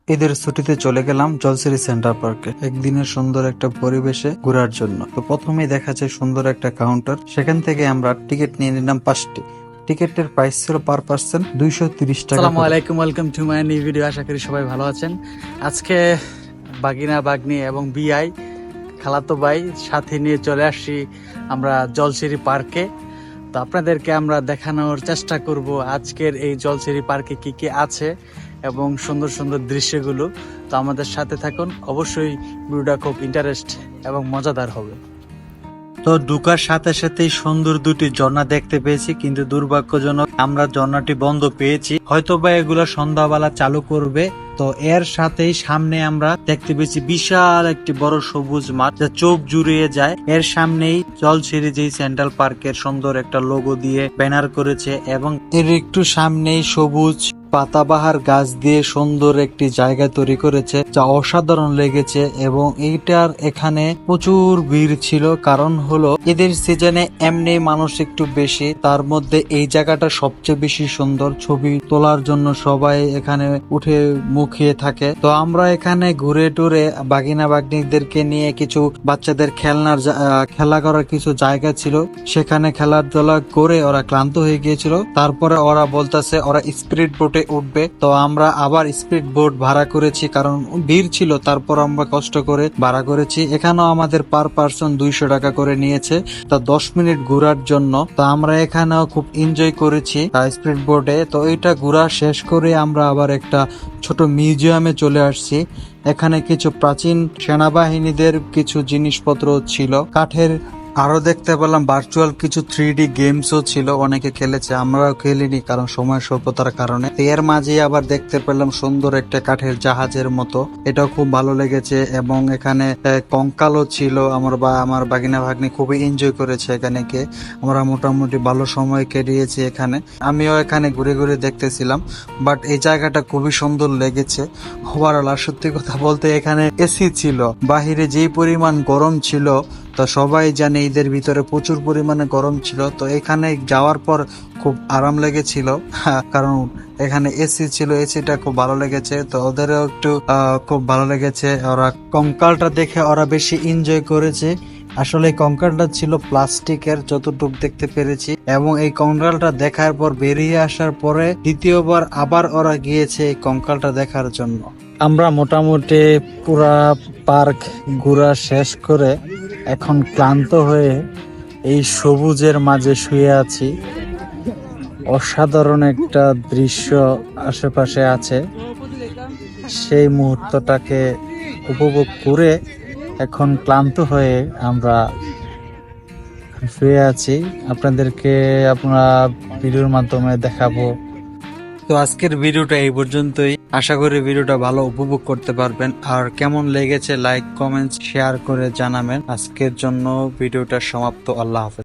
ঈদের ছুটিতে চলে গেলাম জলসিরি সেন্টার পার্কে একদিনের সুন্দর একটা পরিবেশে ঘোরার জন্য। তো প্রথমেই দেখা যায় সুন্দর একটা কাউন্টার, সেখান থেকে আমরা টিকিট নিয়ে নিলাম 5টি। টিকিটের প্রাইস ছিল পার পার্সন 230 টাকা। আসসালামু আলাইকুম, welcome to my new video. আশা করি সবাই ভালো আছেন। আজকে বাগিনা বাগনি এবং বিআই খালাতো ভাই সাথে নিয়ে চলে আসছি আমরা জলসিরি পার্কে। তো আপনাদেরকে আমরা দেখানোর চেষ্টা করব আজকের এই জলসিরি পার্কে কি কি আছে এবং সুন্দর সুন্দর দৃশ্যগুলো। তো আমাদের সাথে থাকুন, অবশ্যই ভিডিওটা খুব ইন্টারেস্ট এবং মজাদার হবে। তো ঢুকার সাথে সাথেই সুন্দর দুটি ঝর্ণা দেখতে পেয়েছি, কিন্তু দুর্ভাগ্যজনক আমরা ঝর্ণাটি বন্ধ পেয়েছি। হয়তোবা এগুলো সন্ধ্যাবেলা চালু করবে। তো এর সাথেই সামনে আমরা দেখতে পেয়েছি বিশাল একটি বড় সবুজ মাঠ, যা চোখ জুড়িয়ে যায়। এর সামনেই জলসিরি যে সেন্ট্রাল পার্কের সুন্দর একটা লোগো দিয়ে ব্যানার করেছে, এবং এর একটু সামনেই সবুজ পাতাবাহার গাছ দিয়ে সুন্দর একটি জায়গা তৈরি করেছে, যা অসাধারণ লেগেছে। এবং এইটার এখানে প্রচুর ভিড় ছিল, কারণ হলো ঈদের সিজনে এমনি মানুষ একটু বেশি, তার মধ্যে এই জায়গাটা সবচেয়ে বেশি সুন্দর। ছবি তোলার জন্য সবাই এখানে উঠে মুখিয়ে থাকে। তো আমরা এখানে ঘুরে টুরে বাগিনা বাগনিদেরকে নিয়ে কিছু বাচ্চাদের খেলা করার কিছু জায়গা ছিল, সেখানে খেলাধুলা করে ওরা ক্লান্ত হয়ে গিয়েছিল। তারপরে ওরা বলতেছে ওরা স্পিড বোটে উঠবে। তো আমরা আবার স্পিড বোট ভাড়া করেছি, কারণ ভিড় ছিল, তারপর আমরা কষ্ট করে ভাড়া করেছি। এখানেও আমাদের পার পার্সন 200 টাকা করে নিয়েছে, তা 10 মিনিট ঘোরার জন্য। তো আমরা এখানেও খুব এনজয় করেছি স্পিড বোটে। তো এইটা ঘোরা শেষ করে আমরা আবার একটা ছোট মিউজিয়ামে চলে আসছি। এখানে কিছু প্রাচীন সেনাবাহিনীদের কিছু জিনিসপত্র ছিল, কাঠের। আরো দেখতে পেলাম ভার্চুয়াল কিছু 3D গেমসও ছিল, অনেকে খেলেছে, আমরাও খেলিনি কারণ সময় স্বল্পতার কারণে। এর মাঝে আবার দেখতে পেলাম সুন্দর একটা কাঠের জাহাজের মতো, এটাও খুব ভালো লেগেছে। এবং এখানে কঙ্কালও ছিল। আমার বাগিনা ভাগ্নি খুবই এনজয় করেছে এখানে কে। আমরা মোটামুটি ভালো সময় কেটিয়েছি এখানে। আমিও এখানে ঘুরে ঘুরে দেখতেছিলাম, বাট এই জায়গাটা খুবই সুন্দর লেগেছে ওভারঅল। আর সত্যি কথা বলতে এখানে এসি ছিল, বাহিরে যেই পরিমাণ গরম ছিল, তো সবাই জানে ঈদের ভিতরে প্রচুর পরিমাণে গরম ছিল। তো এখানে যাওয়ার পর খুব আরাম লেগেছিল, কারণ এখানে এসি ছিল, এসিটা খুব ভালো লেগেছে। তো ওদেরও একটু খুব ভালো লেগেছে। ওরা কঙ্কালটা দেখে ওরা বেশি এনজয় করেছে। আসলে এই কঙ্কালটা ছিল প্লাস্টিকের, যতটুক দেখতে পেরেছি। এবং এই কঙ্কালটা দেখার পর বেরিয়ে আসার পরে দ্বিতীয়বার আবার ওরা গিয়েছে এই কঙ্কালটা দেখার জন্য। আমরা মোটামুটি পুরা পার্ক ঘোরা শেষ করে এখন ক্লান্ত হয়ে এই সবুজের মাঝে শুয়ে আছি। অসাধারণ একটা দৃশ্য আশেপাশে আছে, সেই মুহূর্তটাকে উপভোগ করে এখন ক্লান্ত হয়ে আমরা শুয়ে আছি। আপনাদেরকে আপনারা ভিডিওর মাধ্যমে দেখাবো। তো আজকের ভিডিওটা এই পর্যন্তই। আশা করি ভিডিওটা ভালো উপভোগ করতে পারবেন। আর কেমন লেগেছে লাইক কমেন্ট শেয়ার করে জানাবেন। আজকের জন্য ভিডিওটা সমাপ্ত। আল্লাহ হাফেজ।